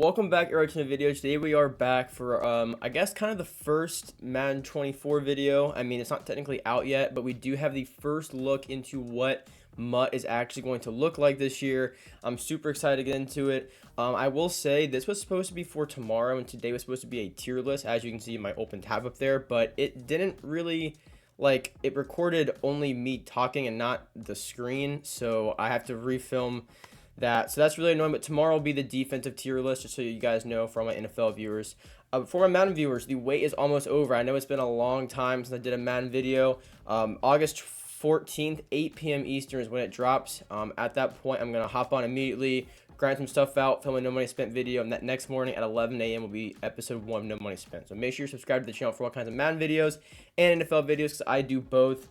Welcome back, everyone, to the video. Today we are back for, I guess, kind of the first Madden 24 video. I mean, it's not technically out yet, but we do have the first look into what MUT is actually going to look like this year. I'm super excited to get into it. I will say this was supposed to be for tomorrow, and today was supposed to be a tier list, as you can see in my open tab up there, but it didn't really, like, it recorded only me talking and not the screen, so I have to refilm that. So that's really annoying, but tomorrow will be the defensive tier list, just so you guys know, for my NFL viewers. For my Madden viewers, the wait is almost over. I know it's been a long time since I did a Madden video. August 14th, 8 p.m. Eastern is when it drops. At that point, I'm going to hop on immediately, grind some stuff out, film a No Money Spent video, and that next morning at 11 a.m. will be episode 1 of No Money Spent. So make sure you subscribe to the channel for all kinds of Madden videos and NFL videos, because I do both.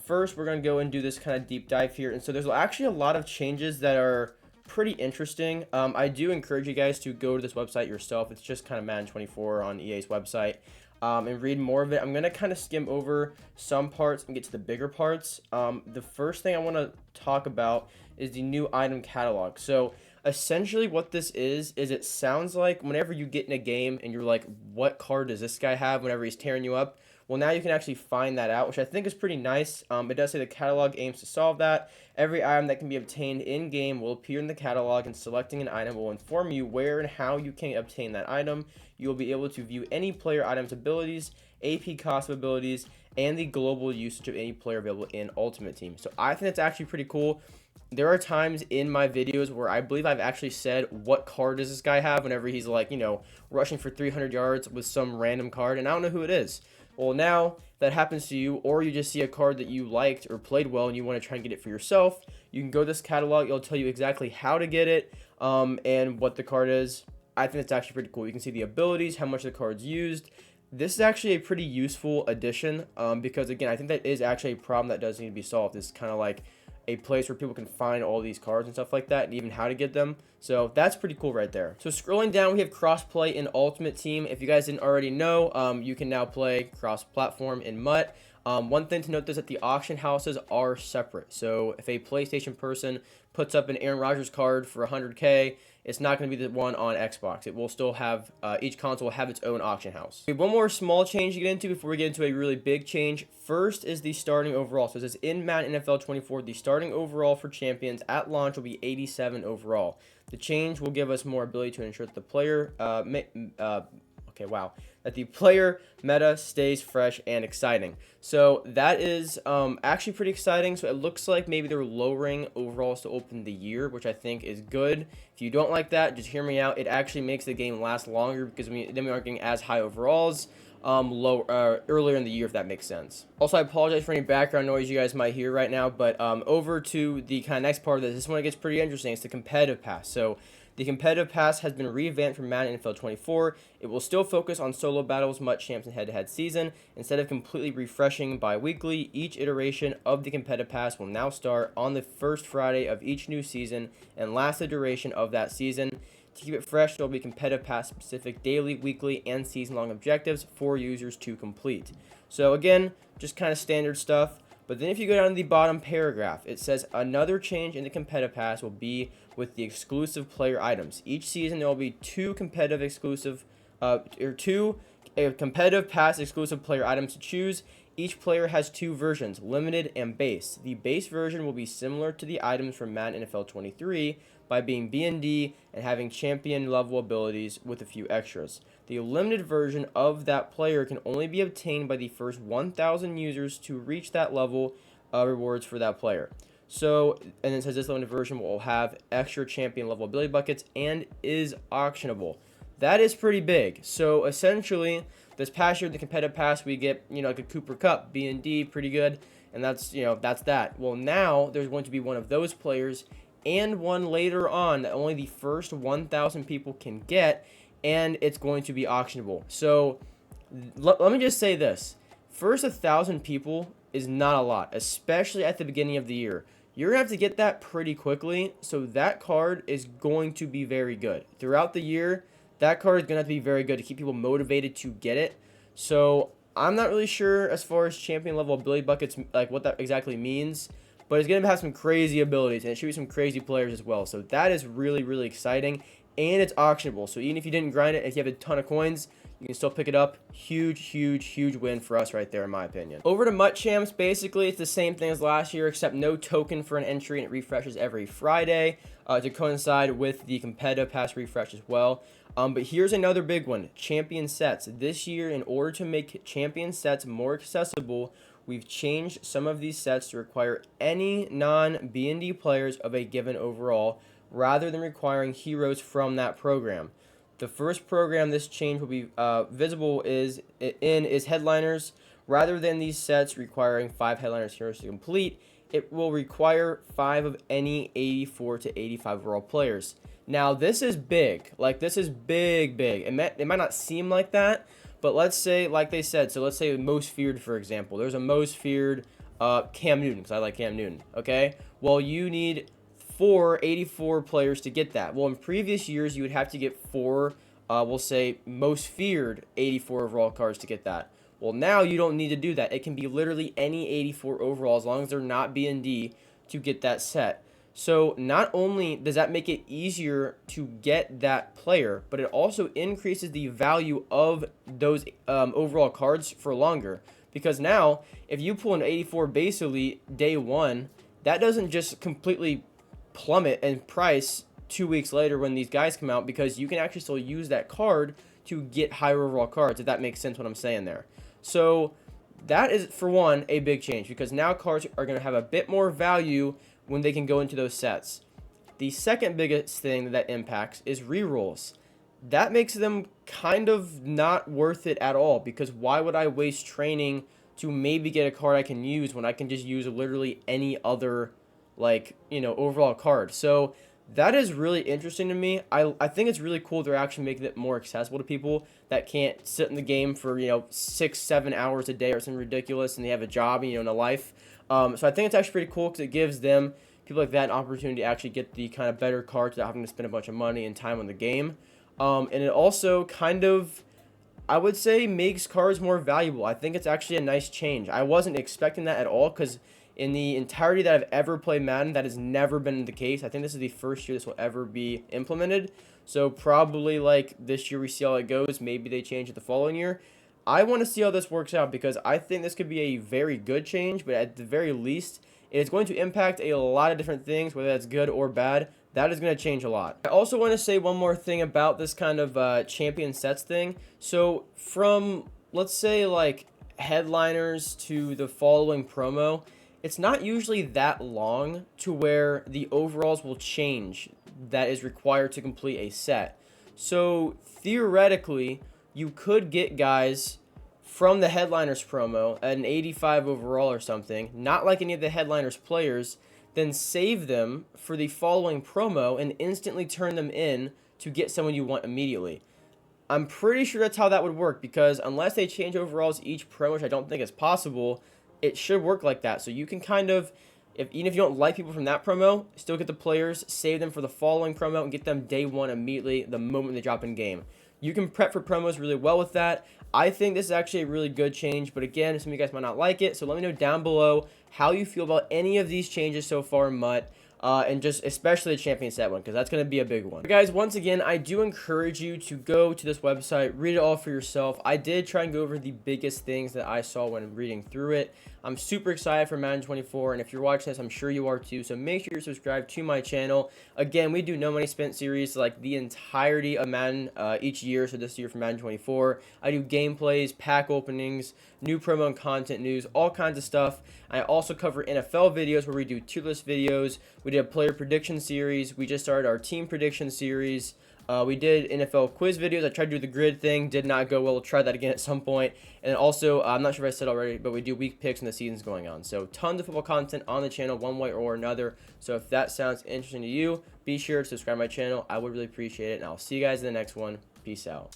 First, we're going to go and do this kind of deep dive here. And so there's actually a lot of changes that are pretty interesting. I do encourage you guys to go to this website yourself. It's just kind of Madden 24 on EA's website, and read more of it. I'm going to kind of skim over some parts and get to the bigger parts. The first thing I want to talk about is the new item catalog. So essentially what this is it sounds like whenever you get in a game and you're like, what card does this guy have, whenever he's tearing you up. Well, now you can actually find that out, which I think is pretty nice. It does say the catalog aims to solve that. Every item that can be obtained in-game will appear in the catalog, and selecting an item will inform you where and how you can obtain that item. You will be able to view any player item's abilities, AP cost of abilities, and the global usage of any player available in Ultimate Team. So I think that's actually pretty cool. There are times in my videos where I believe I've actually said, what card does this guy have, whenever he's like, you know, rushing for 300 yards with some random card, and I don't know who it is. Well, now that happens to you, or you just see a card that you liked or played well and you want to try and get it for yourself, you can go to this catalog. It'll tell you exactly how to get it, and what the card is. I think it's actually pretty cool. You can see the abilities, how much the card's used. This is actually a pretty useful addition, because, again, I think that is actually a problem that does need to be solved. It's kind of like a place where people can find all these cards and stuff like that, and even how to get them. So that's pretty cool right there. So scrolling down, we have crossplay in Ultimate Team. If you guys didn't already know, you can now play cross-platform in MUT. One thing to note is that the auction houses are separate. So if a PlayStation person puts up an Aaron Rodgers card for 100K, it's not going to be the one on Xbox. It will still have, each console will have its own auction house. We have one more small change to get into before we get into a really big change. First is the starting overall. So it says in Madden NFL 24, the starting overall for champions at launch will be 87 overall. The change will give us more ability to ensure that the player, that the player meta stays fresh and exciting. So that is actually pretty exciting. So it looks like maybe they're lowering overalls to open the year, which I think is good. If you don't like that, just hear me out. It actually makes the game last longer, because then we aren't getting as high overalls earlier in the year, if that makes sense. Also, I apologize for any background noise you guys might hear right now, but over to the kind of next part of this. This one gets pretty interesting. It's the competitive pass. So the competitive pass has been revamped for Madden NFL 24. It will still focus on solo battles, MUT champs, and head-to-head season. Instead of completely refreshing bi-weekly, each iteration of the competitive pass will now start on the first Friday of each new season and last the duration of that season. To keep it fresh, there will be competitive pass specific daily, weekly, and season-long objectives for users to complete. So again, just kind of standard stuff. But then if you go down to the bottom paragraph, it says another change in the competitive pass will be with the exclusive player items. Each season there will be two competitive pass exclusive player items to choose. Each player has two versions, limited and base. The base version will be similar to the items from Madden NFL 23 by being B&D and having champion level abilities with a few extras. The limited version of that player can only be obtained by the first 1,000 users to reach that level of rewards for that player. So, and it says this limited version will have extra champion level ability buckets and is auctionable. That is pretty big. So essentially, this past year, the competitive pass, we get, you know, like a Cooper Cup, B&D, pretty good, and that's, you know, that's that. Well, now there's going to be one of those players and one later on that only the first 1,000 people can get, and it's going to be auctionable. So let me just say this. First 1,000 people is not a lot, especially at the beginning of the year. You're going to have to get that pretty quickly, so that card is going to be very good. Throughout the year, that card is going to have to be very good to keep people motivated to get it. So I'm not really sure as far as champion level ability buckets, like what that exactly means. But it's going to have some crazy abilities, and it should be some crazy players as well. So that is really, really exciting. and it's auctionable. So even if you didn't grind it, if you have a ton of coins, you can still pick it up. Huge, huge, huge win for us right there, in my opinion. Over to MUT Champs, basically, it's the same thing as last year, except no token for an entry, and it refreshes every Friday to coincide with the competitive pass refresh as well. But here's another big one, champion sets. This year, in order to make champion sets more accessible, we've changed some of these sets to require any non-BND players of a given overall, rather than requiring heroes from that program. The first program this change will be visible is Headliners. Rather than these sets requiring 5 Headliners heroes to complete, it will require 5 of any 84 to 85 overall players. Now, this is big. Like, this is big, big. It might not seem like that, but let's say, like they said, so let's say most feared, for example. There's a most feared Cam Newton, because I like Cam Newton, okay? Well, you need 84 players to get that. Well, in previous years, you would have to get 4, we'll say, most feared 84 overall cards to get that. Well, now you don't need to do that. It can be literally any 84 overall, as long as they're not BND, to get that set. So not only does that make it easier to get that player, but it also increases the value of those overall cards for longer. Because now, if you pull an 84 base elite day 1, that doesn't just completely plummet in price 2 weeks later when these guys come out, because you can actually still use that card to get higher overall cards, if that makes sense what I'm saying there. So that is, for one, a big change, because now cards are going to have a bit more value when they can go into those sets. The second biggest thing that impacts is rerolls. That makes them kind of not worth it at all, because why would I waste training to maybe get a card I can use when I can just use literally any other, like, you know, overall card? So that is really interesting to me. I think it's really cool they're actually making it more accessible to people that can't sit in the game for, you know, 6-7 hours a day or something ridiculous, and they have a job, you know, and a life. So I think it's actually pretty cool, because it gives them, people like that, an opportunity to actually get the kind of better cards without having to spend a bunch of money and time on the game. And it also kind of, I would say, makes cards more valuable. I think it's actually a nice change. I wasn't expecting that at all, because in the entirety that I've ever played Madden, that has never been the case. I think this is the first year this will ever be implemented. So probably, like, this year we see how it goes. Maybe they change it the following year. I want to see how this works out, because I think this could be a very good change, but at the very least, it is going to impact a lot of different things, whether that's good or bad. That is going to change a lot. I also want to say one more thing about this kind of champion sets thing. So from, let's say, like, Headliners to the following promo, it's not usually that long to where the overalls will change that is required to complete a set. So theoretically, you could get guys from the Headliners promo at an 85 overall or something, not like any of the Headliners players, then save them for the following promo and instantly turn them in to get someone you want immediately. I'm pretty sure that's how that would work, because unless they change overalls each promo, which I don't think is possible, it should work like that. So you can kind of, even if you don't like people from that promo, still get the players, save them for the following promo, and get them day 1 immediately the moment they drop in game. You can prep for promos really well with that. I think this is actually a really good change, but again, some of you guys might not like it, so let me know down below how you feel about any of these changes so far in MUT. And just especially the champion set one, because that's going to be a big one. But guys, once again, I do encourage you to go to this website, read it all for yourself. I did try and go over the biggest things that I saw when reading through it. I'm super excited for Madden 24, and if you're watching this, I'm sure you are too, so make sure you're subscribed to my channel. Again, we do No Money Spent series, like the entirety of Madden each year, so this year for Madden 24. I do gameplays, pack openings, new promo and content news, all kinds of stuff. I also cover NFL videos where we do tier list videos. We did a player prediction series. We just started our team prediction series. We did NFL quiz videos. I tried to do the grid thing. Did not go well. We'll try that again at some point. And also, I'm not sure if I said already, but we do week picks and the season's going on. So tons of football content on the channel one way or another. So if that sounds interesting to you, be sure to subscribe to my channel. I would really appreciate it. And I'll see you guys in the next one. Peace out.